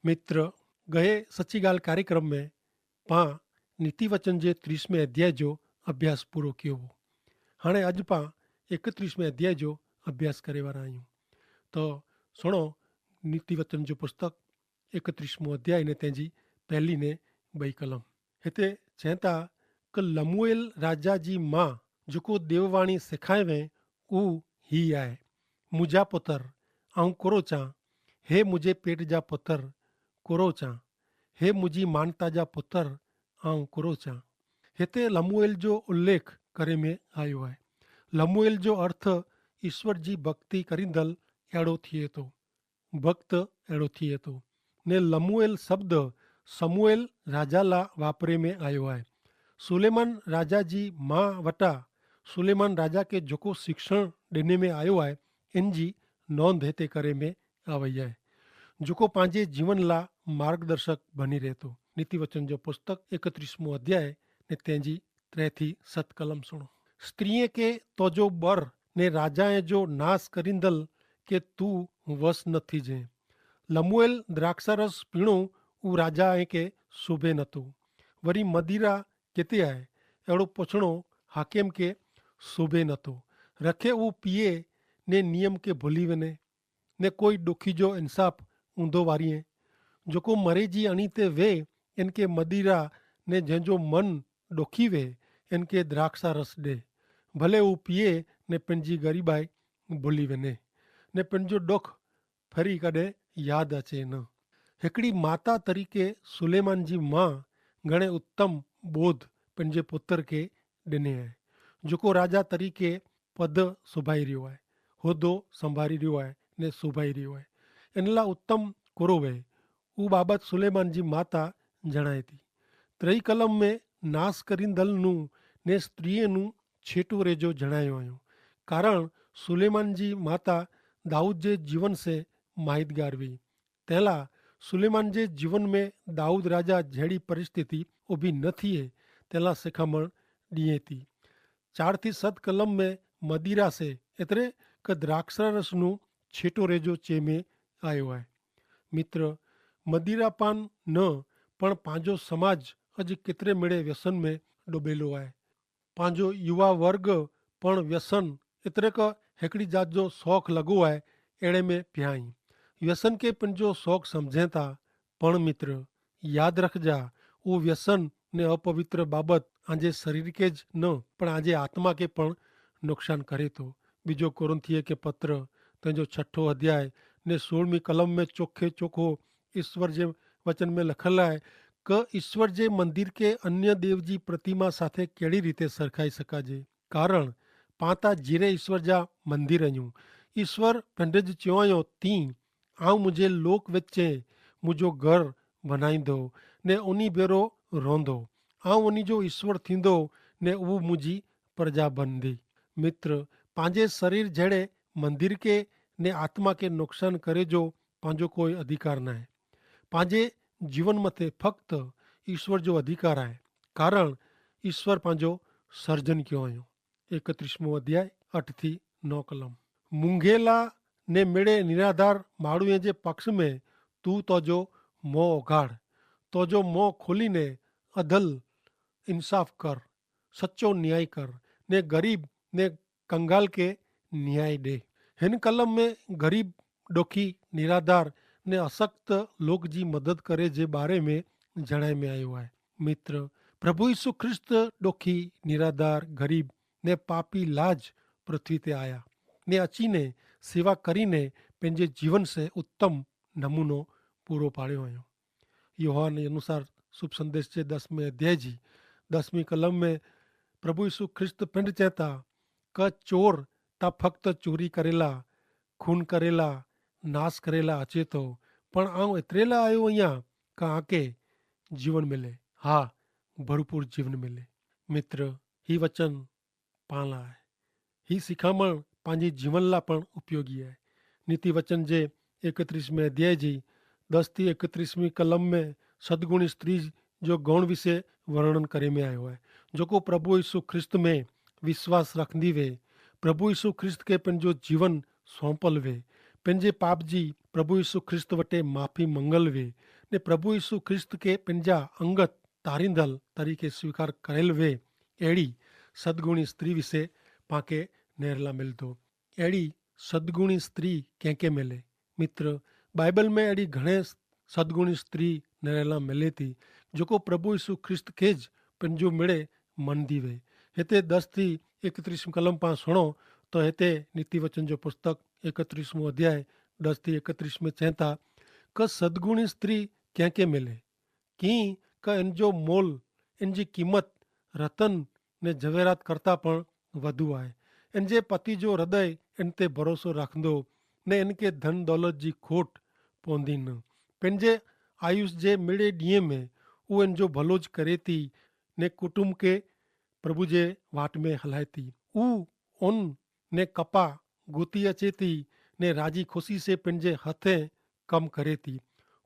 मित्र गए सच्ची ॻाल्हि कार्यक्रम में पां नीति वचन जे 30वें अध्याय जो अभ्यास पूरो कयो हो। हाणे अॼु पां 31वें अध्याय जो अभ्यास करे वारा आहियूं। तो सुणो नीति वचन जो पुस्तक 31मो अध्याय ने तंहिंजी पहली ने ॿई कलम। हिते चवनि था कि लमुएल राजा जी मां जेको देववाणी सेखारे ऊ ही आहे, मुंहिंजा पुत्र ऐं कुरो चां, हे मुंहिंजे पेट जा पुत्र कुरो चां, हे मुंहिंजी मानता जा पुत्र ऐं कुरो चां। हिते लमुएल जो उल्लेख करे में आयो आहे। लमुएल जो अर्थ ईश्वर जी भक्ति करींदल अहिड़ो थिए थो, भक्त अहिड़ो थिए थो ने लमुएल शब्द समूएल राजा ला वापरे में आयो आहे। सुलेमान राजा जी मां वटा सुलेमान राजा के जेको शिक्षण ॾिने में आयो आहे इन जी नोंद हिते करे में आवई आहे, जेको पंहिंजे जीवन ला मार्गदर्शक बनी रहे थो। नीति वचन जो पुस्तक 31मो अध्याय ने तंहिंजी 3 थी 7 कलम सुणो। स्त्रीअ के तोजो बर ने राजाए जो नाश करींदल के तू वस न थीजे। लमुएल द्राक्षारस पीणो ऊ राजाए के शोभे नथो। वरी मदिरा किथे आहे अहिड़ो पुछणो हाकिम के शोभे नथो। रखे ऊ पीए ने नियम के भुली वञे ने कोई ॾुखी जो इंसाफ़ ऊंधो वारीअ, जेको मरे जी अणी ते वेह इनके मदिरा ने जंहिंजो मन ॾुखी वे इनके द्राक्षा रस ॾे, भले हू पीए ने पंहिंजी ग़रीबाई भुली वञे ने पंहिंजो ॾुख फरी कॾहिं यादि अचे न। हिकिड़ी माता तरीक़े सुलेमान जी मां घणे उत्तम बोध पंहिंजे पुत्र खे ॾिने आहे, जेको राजा तरीक़े पद सुभाई रहियो आहे, उहिदो संभाली रहियो आहे ने सुभाई रहियो आहे। इन लाइ उत्तम कुरो वे ऊ बाबति सुलेमान जी माता जणाए थी। 3 कलम में नाश करींदल नू ने स्त्रीअ नू छेटो रेजो जणायो आहियो, कारण सुलेमान जी माता दाऊद जे जीवन से माहितगार हुई। तंहिंला सुलेमान जे जीवन में दाऊद राजा जहिड़ी परिस्थिति उभी न थिए तंहिंला सिखामण ॾिए थी। 4 थी 7 कलम में मदिरा से एतिरे क द्राक्षरस नू छेटो रेजो चे में आयो आहे। मित्र मदिरा पान न पण पंहिंजो समाज अॼु केतिरे मिड़े व्यसन में डुबेलो आहे। पंहिंजो युवा वर्ग पण व्यसन एतिरे क हिकिड़ी जात जो शौक़ु लॻो आहे अहिड़े में पिया आहिनि। व्यसन के पंहिंजो शौक़ु सम्झनि था, पण मित्र यादि रखजा उहो व्यसन ने अपवित्र बाबति आंजे शरीर के ज न पण आंजे आत्मा के पण नुक़सान करे थो। बीजो कोरिन्थिय के पत्र तंहिंजो 6 अध्याय ने 16वीं कलम में चोखे चोखो ईश्वर जे वचन में लखल आहे क ईश्वर जे मंदिर के अन्य देव जी प्रतिमा साथे कहिड़ी रीते सरखाई सघिजे, कारण पाता जीरे ईश्वर जा मंदिर आहियूं। ईश्वर पंडित चयो आहियो तीं आऊं मुंहिंजे लोक विचे मुंहिंजो घर बनाईंदो ने उनी भेरो रहंदो, आऊं उनी जो ईश्वर थींदो ने उहो मुंहिंजी प्रजा बनदी। मित्र पंहिंजे शरीर जहिड़े मंदिर के ने आत्मा के नुक़सान करे जो पंहिंजो कोई अधिकार न आहे। पंहिंजे जीवन मथे फ़क़्ति ईश्वर जो अधिकार आहे, कारण ईश्वर पंहिंजो सर्जन कयो आहियो। 31मो अध्याय 8 थी 9 कलम। मुंगेला ने मिड़े निराधार माण्हूअ जे पक्ष में तू तोजो मोह उघाड़, तोजो मोह खोली ने अदल इंसाफ़ कर, सच्चो न्याय कर ने गरीब ने कंगाल के न्याय ॾे। हिन कलम में गरीब ॾुखी निराधार ने असक्त लोक जी मदद करे जे बारे में जणाए में आयो आहे। मित्र प्रभु यीशु ख्रिस्त ॾुखी निराधार गरीब ने पापी लाज पृथ्वी ते आया ने अची ने सेवा करीने पंहिंजे जीवन से उत्तम नमूनो पूरो पाड़ियो आहियो। यूहन्ना अनुसार शुभ संदेश जे 10वें अध्याय जी 10वीं कलम में प्रभु यीशु ख्रिस्त पिंड चेता क चोर ता फक्त चोरी करेला, खून करेला, नाश करेला अचे थो, पण आऊं एतिरे लाइ आयो आहियां क आके जीवन मिले, हा भरपूर जीवन मिले। मित्र ही वचन पाण लाइ आहे, ही सिखामण पंहिंजे जीवन लाइ पण उपयोगी आहे। नीति वचन जे 31वें अध्याय जी 10 थी 31वीं कलम में सदगुणी स्त्री जो गौण विषय वर्णन करे में आयो आहे, जेको प्रभु यीशु ख्रिस्त में विश्वास रखंदी वे, प्रभु यीशु ख्रिस्त के पंहिंजो जीवन सौंपल वे, पंहिंजे पाप जी प्रभु यीशु ख्रिस्त वटे माफ़ी मंगल वे ने प्रभु यीशु ख्रिस्त के पंहिंजा अंगत तारींदल तरीक़े स्वीकार करेल वे। अहिड़ी सदगुणी स्त्री विषे पांखे नेरला मिलंदो। अहिड़ी सदगुणी स्त्री कंहिंखे मिले? मित्र, बाइबल में अहिड़ी घणे सदगुणी स्त्री नेरला मिले थी जेको प्रभु यीशु ख्रिस्त खे ज पंहिंजो मिड़े मञदी वे। हिते 10 थी 31 कलम पां सुणो तो हिते नीति वचन जो पुस्तक 31 अध्याय 10 थी 31 में चवनि था क सदगुणी स्त्री कंहिंखे मिले कीअं क इन जो मोल इन जी क़ीमत रतन ने जवेरात करता पण वधु आहे। इन जे पति जो हृदय इन ते भरोसो रखंदो ने इनके धन दौलत जी खोट पवंदी न। पंहिंजे आयुष जे मिड़े ॾींहं में उहो इन जो भलो ज करे थी ने कुटुंब के प्रभु जे वाट में हलाए थी। उन ने कपा गोती अचे थी ने राजी खुशी से पंहिंजे हथे कम करे थी।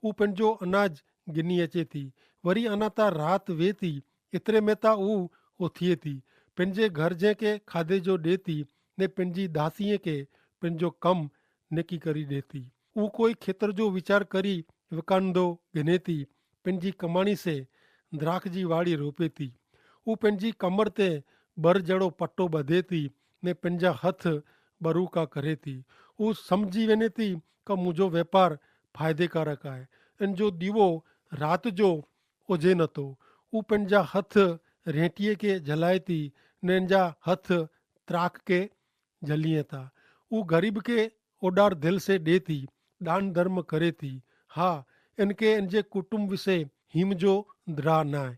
ऊ पंहिंजो अनाज गिनी अचे थी वरी अना ता रात वे थी एतिरे में ता ऊ थिए थी पंहिंजे घर जे के खाधे जो ॾे थी ने पंहिंजी दासीअ के पंहिंजो कम नेकी करी ॾे थी। ऊ कोई खेतर जो वीचार करी विकानंदो गिने थी पंहिंजी कमाणी से द्राख जी वाड़ी रोपे थी। ऊ पंहिंजी कमर ते बर जहिड़ो पटो ॿधे थी ने पंहिंजा हथ बरूका करे थी। ऊ सम्झी वञे थी का मुंहिंजो वापारु फ़ाइदेकारक आहे। इन जो दीवो राति जो हुजे नथो। ऊ पंहिंजा हथ रेटीअ खे जलाए थी ने इन जा हथ त्राक के जलीअ था। ऊ ग़रीब के ओॾार दिलि से ॾे थी दान धर्म करे थी। हा, इनके इन जे कुटुंब विषे हिम जो द्रा न आहे।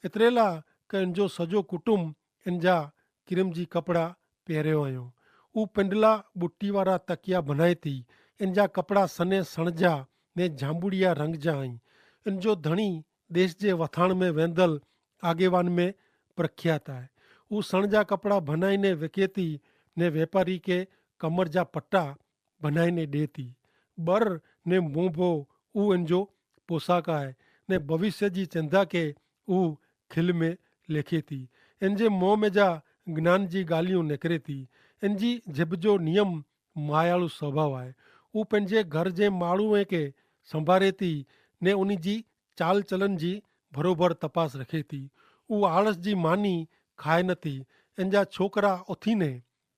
एतिरे लाइ क इन जो सॼो कुटुंब इन जा किरम जी कपिड़ा पहिरियो आहियूं। ऊ पिंडला बुटी वारा तकिया बनाए थी। इन जा कपिड़ा सने सणजा ने जांबुड़िया रंग जा आहिनि। इन जो धणी देश जे वथाण में वेंदल आगेवान में प्रख्यात आहे। ऊ सण जा कपिड़ा बनाईने विके थी ने वापारी के कमर जा पट्टा बनाईने ॾे थी। बर ने मोंभो ऊ इन जो पोशाक आहे ने भविष्य जी चिंता के ऊ खिल में लेखे थी। इन जे मुंहं में जा ज्ञान जी ॻाल्हियूं निकिरे थी। इन जी जिब जो नियम मायालू स्वभाव आहे। ऊ पंहिंजे घर जे माण्हूअ खे संभारे थी ने उन जी चाल चलन जी बरोबर तपास रखे थी। ऊ आलस जी मानी खाए नथी। इन जा छोकरा उथीने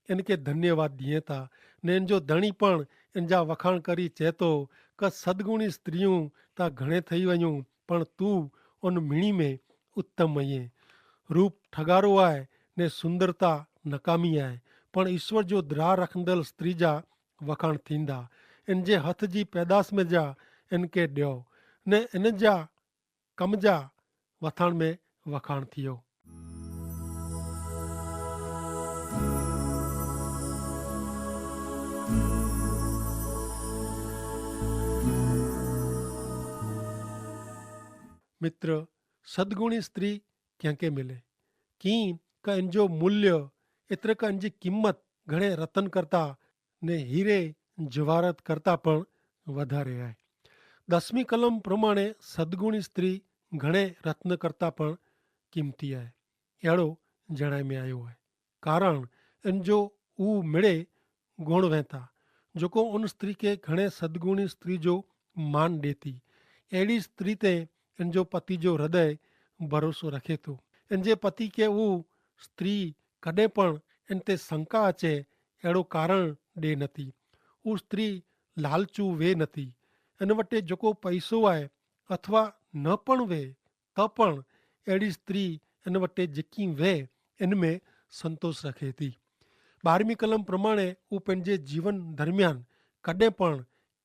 इनके धन्यवाद ॾिए था ने इन जो धणी पण इन जा वखाण करी चए थो क सदगुणी स्त्रियूं त घणे थी वयूं पण तूं उन मिणी में उत्तम आहीं। रूप ठगारो आहे ने सुंदरता नकामी आहे पण ईश्वर जो द्रा रखंदड़ स्त्री जा वखाण थींदा। इन जे हथ जी पैदाश में जा इनके ॾियो ने इन जा कम जा वथाण में वखाण थियो। मित्र, सदगुणी स्त्री कंहिंखे मिले कीअं का इन जो मूल्य एतिरे का इन जी क़ीमत घणे रतन करता ने हीरे जवाहरात करता पण वधारे आहे। 10મી कलम प्रमाणे सदगुणी स्त्री घणे रत्न करता पण कीमती आहे अहिड़ो जणाए में आयो आहे। कारण इन जो ऊ मिड़े गुण वहता जेको उन स्त्री के घणे सदगुणी स्त्री जो मान ॾे थी। अहिड़ी स्त्री ते इन जो पति जो हृदय भरोसो रखे थो। इन जे पति के ऊ स्त्री कॾहिं पण इन ते शंका अचे अहिड़ो कारण ॾे नथी। ऊ स्त्री लालचू वे नथी। इन वटि जेको पैसो आहे अथवा न पण वे त पण अहिड़ी स्त्री इन वटि जेकी वे इन में संतोष रखे थी। 12મી कलम प्रमाणे ऊ पंहिंजे जीवन दरमियान कॾहिं पण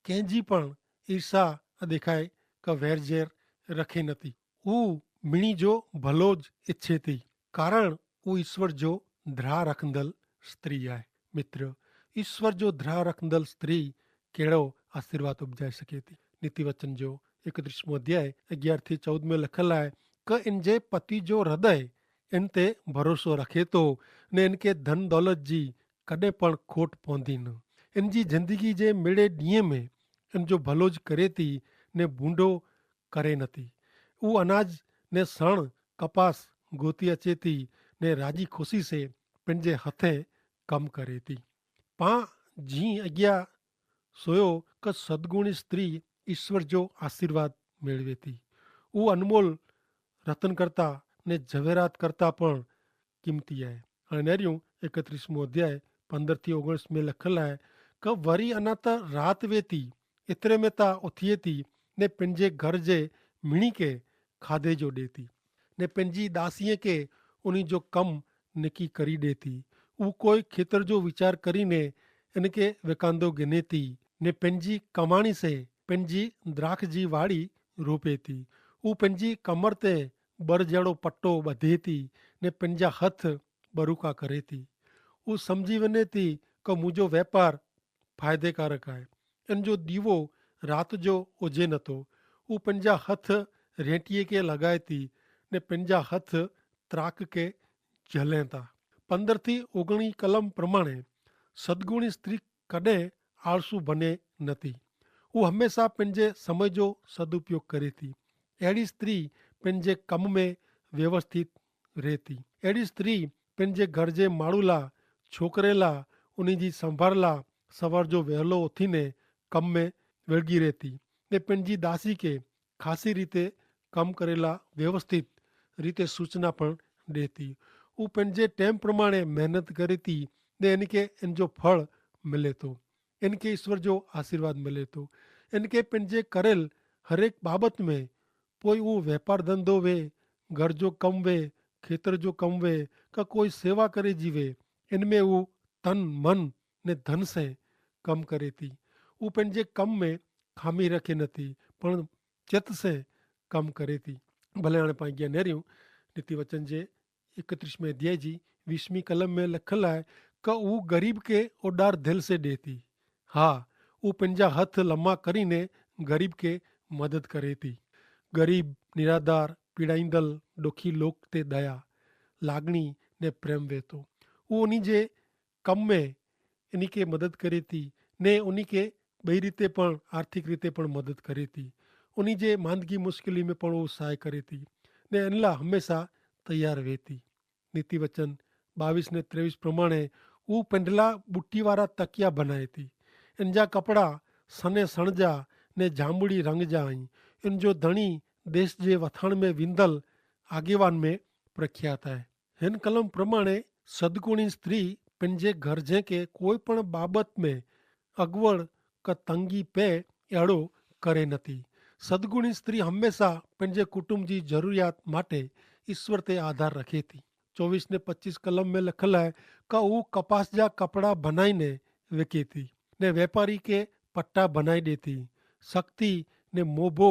कंहिंजी पण ईर्षा ॾेखाए का वैर ज़ेर रखे नथी। ऊ मिणी जो भलो ज इच्छे थी कारण ऊ ईश्वर जो द्रा रखंदड़ स्त्री आहे। मित्र, ईश्वर जो द्रा रखंदड़ स्त्री कहिड़ो आशीर्वाद उपजाए सके थी। नीति वचन जो 31 अध्याय 11 थी 14 में लिखल आहे क इन जे पति जो हृदय इन ते भरोसो रखे थो ने इनके धन दौलत जी कॾहिं पण खोट पवंदी न। इन जी ज़िंदगी जे मिड़े ॾींहं में इन जो भलो ज करे थी ने बूंडो करे नथी। ऊ अनाज ने सण कपास गोती अचे थी ने राजी खुशी से पंहिंजे हथे कम करे थी। पां जी अॻियां સોયો કે સદગુણી સ્ત્રી ઈશ્વર જો આશીર્વાદ મેળવે હતી. હું અનમોલ રતન કરતા ને ઝવેરાત કરતા પણ કિંમતી आहे. અને નેરિયું 31મો અધ્યાય 15-19 में લખેલ आहे કે વરી અના त रात वेती एतिरे में ता उथिए थी ने पंहिंजे घर जे मिणी के खाधे जो ॾे थी ने पंहिंजी दासीअ खे उन जो कमु निकी કરી ॾे थी. उहो कोई खेतर जो वीचार કરીને इनके विकांदो गिने थी ने पंहिंजी कमाणी से पंहिंजी द्राख जी वाड़ी रोपे थी. हू पंहिंजी कमर ते बर जहिड़ो पटो ॿधे थी ने पंहिंजा हथ बरूका करे थी. हू सम्झी वञे थी કે मुंहिंजो वापारु फ़ाइदेकारक आहे. इन जो दीवो राति जो हुजे नथो. हू पंहिंजा हथ रेटीअ खे लॻाए थी ने पंहिंजा हथ ત્રાક કે ઝલે था. 15-19 કલમ પ્રમાણે સદગુણી સ્ત્રી કॾहिं આળસુ બને નથી. हू हमेशा पंहिंजे समय जो सदुपयोग करे थी. अहिड़ी स्त्री पंहिंजे कम में व्यवस्थित रहे थी. अहिड़ी स्त्री पंहिंजे घर जे माण्हू लाइ छोकिरे लाइ उन जी संभाल लाइ सवार जो वहेलो उथीने कम में वળગી રહેતી ને पंहिंजी दासी खे ખાસી રીતે કમ કરેલા વ્યવસ્થિત રીતે સૂચના પણ દેતી. હું पंहिंजे ટાઈમ પ્રમાણે મહેનત કરી थी ને इनके इन जो फल मिले थो. इनके ईश्वर जो आशीर्वाद मिले थो. इनके पंहिंजे करेल हरेक बाबत में पोइ उहो वापारु धंधो वे, घर जो कमु वे, खेतर जो कमु वे का कोई सेवा करे जीवे, इनमें उहो तन मन ने धन से कमु करे थी. हू पंहिंजे कम में खामी रखे नथी पण चित से कमु करे थी. भले हाणे पाण अॻियां नेरियूं नीति वचन जे 31वें अध्याय जी 20वीं कलम में लिखियलु आहे કે હू गरीब के उॾार दिल से ॾे थी. हा, हू पंहिंजा हथ लम्मा કરીને गरीब के मदद करे थी. गरीब, निराधार, पीड़ाईंदल, ॾुखी लोक ते दया, લાગણી ને પ્રેમ વેતો. हू उन्ही जे कम में इन्ही खे मदद करे थी ने उन्ही खे ॿई रीते पण आर्थिक रीते पण मदद करे थी. उन्ही जे માંદગી मुश्किली में पण उहो सहाय करे थी ने इन लाइ हमेशा तैयार रहे थी. નીતિ વચન 22 ને 23 પ્રમાણે हू पंडला बुट्टी वारा तकिया बनाए थी. इन जा कपड़ा सने सणजा ने जांबुड़ी रंग जा आहिनि. इन जो धणी देश जे वथाण में विंदल आगेवान में प्रख्यात आहे. हिन कलम प्रमाणे सदगुणी स्त्री पंहिंजे घर जे के कोई पण बाबत में अगवड़ का तंगी पे अहिड़ो करे नथी. सदगुणी स्त्री हमेशा पंहिंजे कुटुंब जी ज़रूरियात માટે ईश्वर ते आधार रखे थी. 24 ने 25 कलम में लिखियलु आहे કે हू कपास जा कपड़ा बनाईने विके थी ने वेपारी के पट्टा बनाई ॾे थी. शक्ति ने मोभो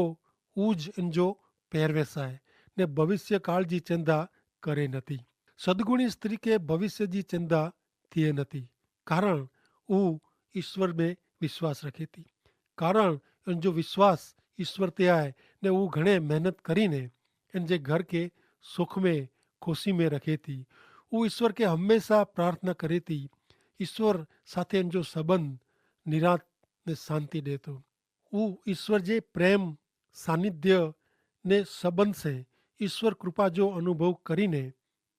ऊज इन जो પહેરવેશ आहे ने भविष्य काल जी चिंता करे नथी. सदगुणी स्त्री के भविष्य जी चिंता थिए नथी कारण हू ईश्वर में विश्वास रखे थी. कारण इन जो विश्वास ईश्वर ते आहे ने हू घणे महिनत કરીને इन जे घर के सुख में खुशी में रखे थी. हू ईश्वर के हमेशा प्रार्थना करे थी. ईश्वर સાથે इन जो संबंध निरात ने शांति ॾे थो. हू ईश्वर जे प्रेम सानिध्य ने संबंध से ईश्वर कृपा जो अनुभव કરીને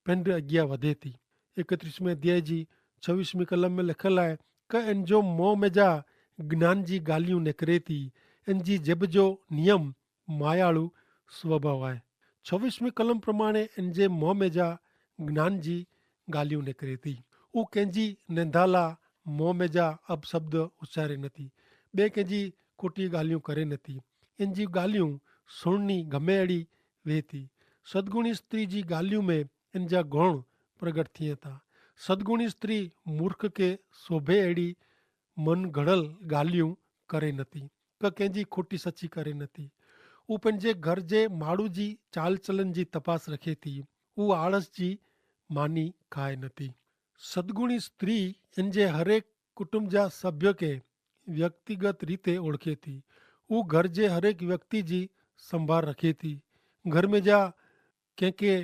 पंड अॻियां वधे थी. 31वें अध्याय जी 26वीं कलम में लिखियलु आहे કે इन जो मोह में जा ज्ञान जी ॻाल्हियूं निकिरे थी. इन जी जिब जो नियम मायाळू स्वभाव आहे. 26वीं कलम प्रमाणे इन जे मोह में जा ज्ञान जी ॻाल्हियूं निकिरे थी. हू कंहिंजी निंदा मोह में जा अपशब्द उचारे नथी. ॿिए कंहिंजी खोटी ॻाल्हियूं करे नथी. इन जी ॻाल्हियूं सुणनी गमे अहिड़ी वे थी. सदगुणी स्त्री जी ॻाल्हियूं में इन जा गुण प्रगट थिए था. सदगुणी स्त्री मूर्ख के शोभे अहिड़ी मन घड़ल ॻाल्हियूं करे नथी કે कंहिंजी खोटी सची करे नथी. हू पंहिंजे घर जे माण्हू जी चाल चलन जी तपास रखे थी. हू आड़स जी मानी खाए नथी. सदगुणी स्त्री इन जे हरेक कुटुंब जा सभ्य खे व्यक्तिगत रीते ओळखे थी. हू घर जे हरेक व्यक्ति जी संभाल रखे थी. घर में जा कंहिंखे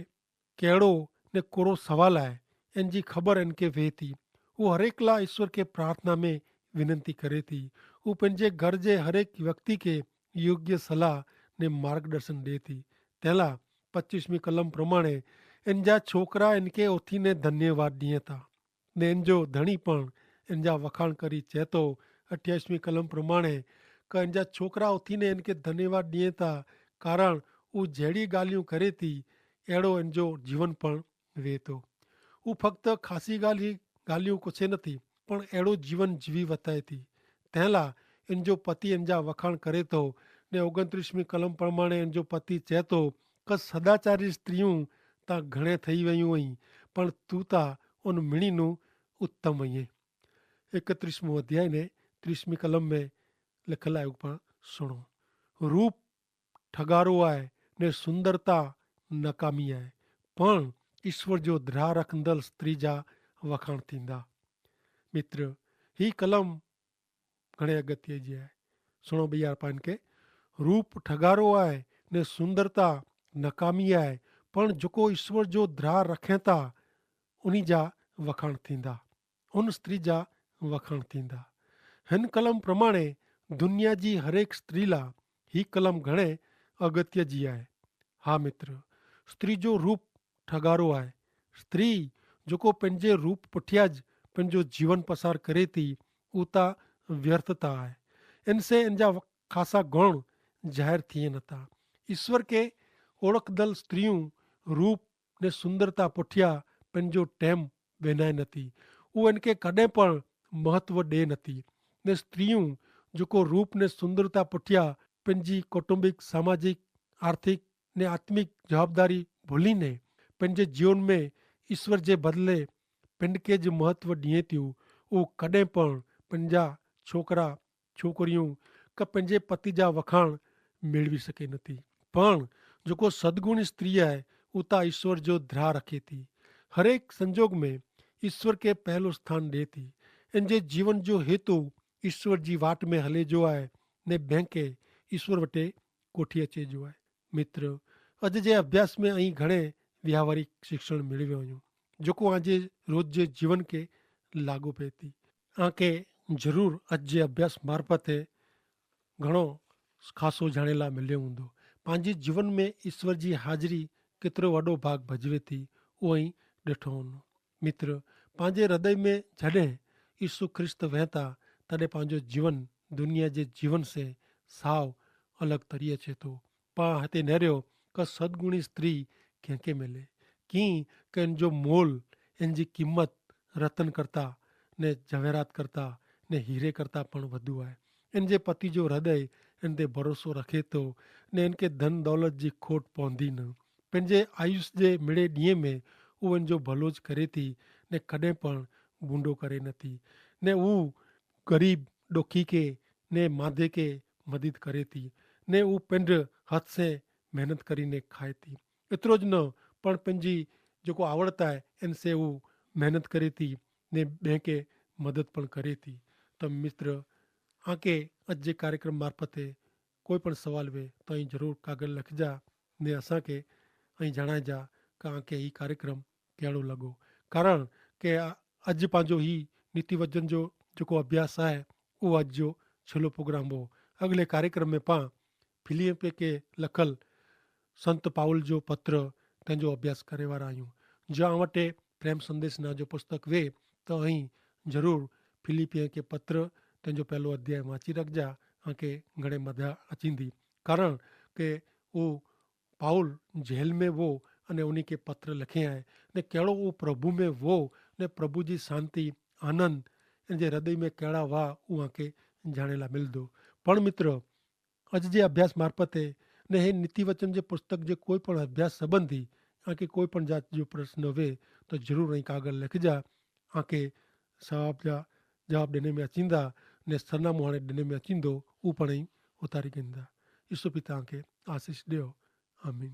कहिड़ो ने कोरो सवाल आहे इन जी ख़बर इनखे वे थी. हू हरेक लाइ ईश्वर खे प्रार्थना में विनंती करे थी. हू पंहिंजे घर जे हरेक व्यक्ति खे योग्य सलाह ने मार्गदर्शन ॾे थी. तंहिं लाइ 25वीं कलम प्रमाणे इन जा छोकिरा इनखे उथीने धन्यवाद ॾिए था ने इन जो धणी पण इन जा वखाण करी चए थो 28મી कलम प्रमाणे કે અંજા छोकरा उथीने इनके धन्यवाद दिए था कारण वो जहिड़ी ॻाल्हियूं करे थी अहिड़ो इनजो जीवन पण वे थो। वो फक्त ख़ासी ॻाल्हियूं कुझु नथी पण अहिड़ो जीवन जीवी वताए थी। तंहिं लाइ इनजो पति इनजा वखाण करे थो ने 29મી कलम प्रमाणे इनजो पति चए थो કે સદાચારી સ્ત્રીઓ તા ઘણે થઈ વयूं हुई પણ તું તા उन मिणीનું उत्तम हुई। 31મો अध्याय ने 30મી कलम में लिखल आहे पण सुणो। रूप ठगारो आहे ने सुंदरता नकामी आहे पण ईश्वर जो द्रा रखंदड़ स्त्री जा वखाण थींदा। मित्र ही कलम घणे अगत्य जी आहे। सुणो भैया पान के रूप ठगारो आहे ने सुंदरता नकामी आहे पण जेको ईश्वर जो द्रा रखे था उन्ही जा वखाण थींदा, उन स्त्री जा वखाण थींदा। हिन कलम प्रमाणे दुनिया जी हरेक स्त्री ला ही कलम घणे अगत्य जी आहे। हा मित्र, स्त्री जो रूप ठगारो आहे। स्त्री जेको पंहिंजे रूप पुठिया ज पंहिंजो जीवन पसार करे थी उता व्यर्थता आहे। इनसे इनजा खासा गुण जाहिर थिए नथा। ईश्वर के ओळखदल स्त्रियूं रूप ने सुंदरता पुठिया पंहिंजो टाइम वेनाए नथी। उहो इनके कॾहिं पण महत्व ॾे नथी। ने स्त्रियूं जेको रूप ने सुंदरता पुठिया पंहिंजी कौटुंबिक सामाजिक आर्थिक ने आत्मिक जवाबदारी भूलीने पंहिंजे जीवन में ईश्वर जे बदिले पिंडके जो महत्व ॾिए थियूं उहो कॾहिं पण पंहिंजा छोकरा छोकिरियूं का पंहिंजे पति जा वखाण मेળવી सके नथी। पण जेको सदगुणी स्त्री आहे उता ईश्वर जो द्रा रखे थी। हरेक संजोग में ईश्वर के पहलो स्थान ॾे थी। इनजे जीवन जो हेतु ईश्वर जी वाट में हले जो आहे ने बैंके ईश्वर वटे कोठी अचे जो आहे। मित्र अॼु जे अभ्यास में अहीं घणे व्यावहारिक शिक्षण मेળવ્યો आहियूं जेको आजे रोज जे जीवन के लागू पए थी। आके जरूर अॼु जे अभ्यास मार्फते घणो ख़ासो जाणेला मिलियो हूंदो। पंहिंजे जीवन में ईश्वर जी हाज़िरी केतिरो वॾो भाग भजवे थी उहो ई ॾिठो हूंदो। मित्र पंहिंजे हृदय में जॾहिं यीशु ख्रिस्त वहता तॾहिं पंहिंजो जीवन दुनिया जे जीवन से साव अलॻि तरी अचे थो। पाण हिते नरियो का सदगुणी स्त्री कंहिंखे मिले कीअं कि इन जो मोल इन जी क़ीमत रतन करता ने जवेरात करता ने हीरे करता पण वधू आहे। इन जे पति जो हृदय इन ते भरोसो रखे थो ने इनके धन दौलत जी खोट पवंदी न। पंहिंजे आयुष जे मिड़े ॾींहं में उहो इन जो भलोज करे थी ने कॾहिं पण बूंडो करे नथी ने उहो गरीब ॾोखी के ने मादे के मदद करे थी ने उहो पंहिंजे हथ से मेहनत करीने खाए थी। एतिरो ज न पण पंहिंजी जेको आवड़त आहे इन से उहो मेहनत करे थी ने ॿिए खे मदद पण करे थी। त मित्र आके अॼु जे कार्यक्रम मार्फते कोई पण सवाल वे तो અહીં ज़रूर कागल लिखजा ने असांखे અહીં जणाइजा कि आके ही कार्यक्रम कहिड़ो लॻो। कारण कि अॼु पंहिंजो ही नीति वचन जो जेको अभ्यास आहे उहो अॼु जो छिलो प्रोग्राम हो। अॻिले कार्यक्रम में पाण फिलिपिन के लखल संत पाउल जो पत्र तंहिंजो अभ्यास करे वारा आहियूं। जहाँ वटि प्रेम संदेश ना जो पुस्तक वे तो અહીં ज़रूर फिलिपिन के पत्र तंहिंजो पहलो अध्याय वांची रखजा आके घणे मजा अचींदी। कारण के वो पाउल जेल में वो अने उन्हीं के पत्र लिखे आए ने कहिड़ो वो प्रभु में वो ने प्रभु जी शांति आनंद इन जे हृदय में कहिड़ा वाह उहा के जाणेला मिलंदो। पण मित्र अॼु जे अभ्यास मार्फते ने हे नीति वचन जे पुस्तक जे कोई पण अभ्यास संबंधी आके कोई पण जात जो प्रश्न हुए तो जरूर અહીં कागल लिखजा आके जवाब ॾिने में अचींदा ने सरनामो हाणे ॾिने में अचींदो उहो पण અહીં उतारी ॾींदा। ईसु पिता खे आशीष ॾियो। आमीन।